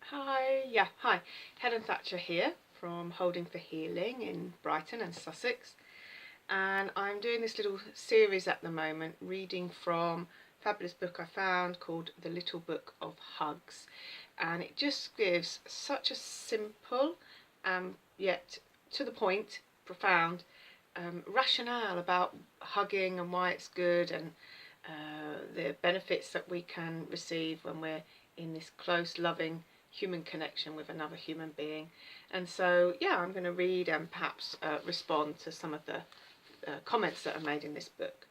Hi, Helen Thatcher here from Holding for Healing in Brighton and Sussex, and I'm doing this little series at the moment, reading from a fabulous book I found called The Little Book of Hugs, and it just gives such a simple yet to the point, profound rationale about hugging and why it's good, and the benefits that we can receive when we're in this close, loving human connection with another human being. And so, yeah, I'm going to read and perhaps respond to some of the comments that are made in this book.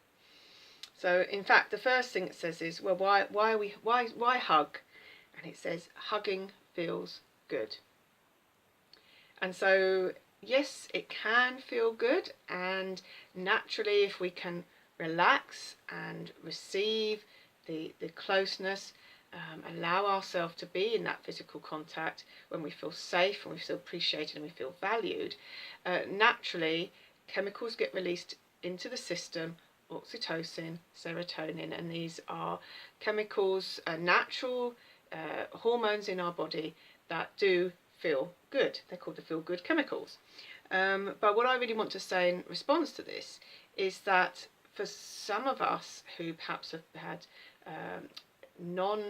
So, in fact, the first thing it says is, well, why hug? And it says, hugging feels good. And so, yes, it can feel good, and naturally, if we can relax and receive the closeness, allow ourselves to be in that physical contact when we feel safe and we feel appreciated and we feel valued, naturally chemicals get released into the system, oxytocin, serotonin, and these are chemicals, natural hormones in our body that do feel good. They're called the feel good chemicals. But what I really want to say in response to this is that for some of us who perhaps have had non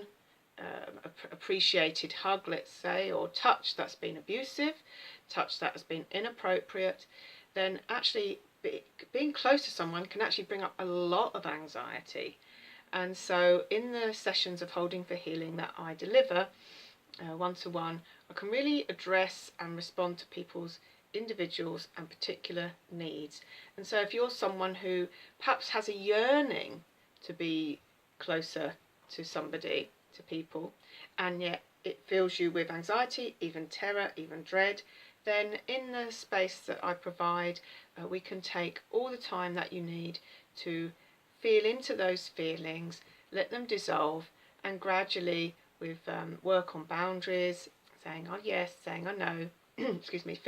appreciated hug, let's say, or touch that's been abusive, touch that has been inappropriate, then actually being close to someone can actually bring up a lot of anxiety. And so in the sessions of Holding for Healing that I deliver one-to-one, I can really address and respond to people's individuals and particular needs. And so if you're someone who perhaps has a yearning to be closer to somebody, to people, and yet it fills you with anxiety, even terror, even dread, then in the space that I provide, we can take all the time that you need to feel into those feelings, let them dissolve, and gradually with work on boundaries, saying oh yes, saying oh no, excuse me,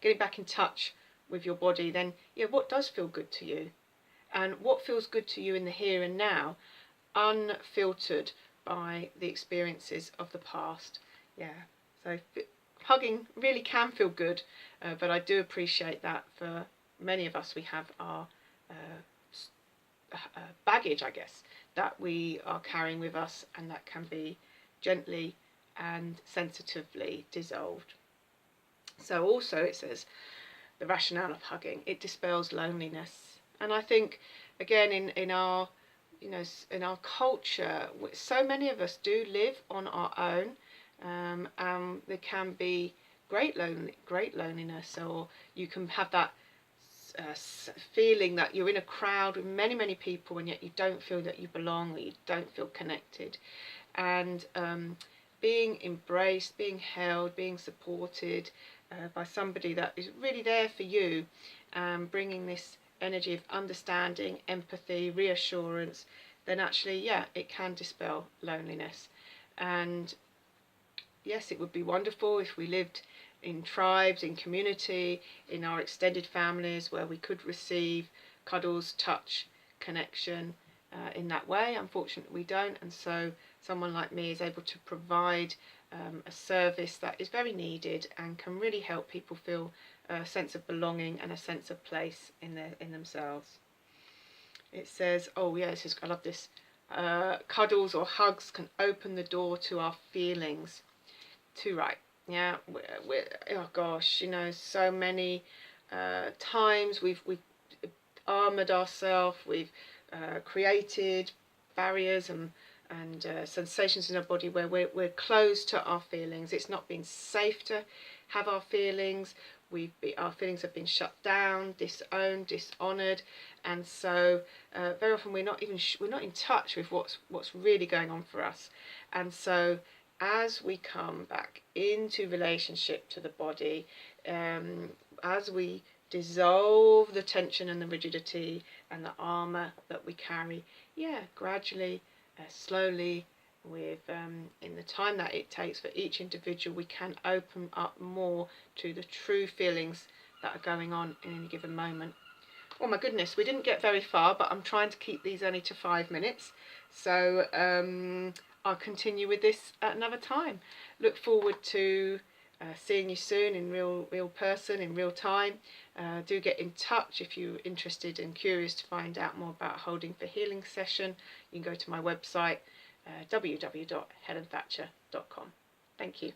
getting back in touch with your body, then yeah, what does feel good to you? And what feels good to you in the here and now, unfiltered by the experiences of the past. Yeah, so hugging really can feel good, but I do appreciate that for many of us we have our baggage, I guess, that we are carrying with us, and that can be gently and sensitively dissolved. So also it says the rationale of hugging, it dispels loneliness. And I think again in our in our culture, so many of us do live on our own, and there can be great loneliness, or you can have that feeling that you're in a crowd with many people, and yet you don't feel that you belong, or you don't feel connected. And being embraced, being held, being supported by somebody that is really there for you, bringing this energy of understanding, empathy, reassurance, then actually, yeah, it can dispel loneliness. And yes, it would be wonderful if we lived in tribes, in community, in our extended families, where we could receive cuddles, touch, connection in that way. Unfortunately, we don't, and so someone like me is able to provide a service that is very needed and can really help people feel a sense of belonging and a sense of place in themselves. It says, oh yeah, I love this. Cuddles or hugs can open the door to our feelings. Too right. Yeah, oh gosh, so many times we've armoured ourselves, we've created barriers and sensations in our body where we're closed to our feelings. It's not been safe to have our feelings. Our feelings have been shut down, disowned, dishonoured, and so very often we're not in touch with what's really going on for us. And so as we come back into relationship to the body, as we dissolve the tension and the rigidity and the armour that we carry, yeah, gradually, slowly, with in the time that it takes for each individual, we can open up more to the true feelings that are going on in any given moment. Oh my goodness, we didn't get very far, but I'm trying to keep these only to 5 minutes. So I'll continue with this at another time. Look forward to seeing you soon in real person, in real time. Do get in touch if you're interested and curious to find out more about Holding for Healing session. You can go to my website, www.helenthatcher.com. Thank you.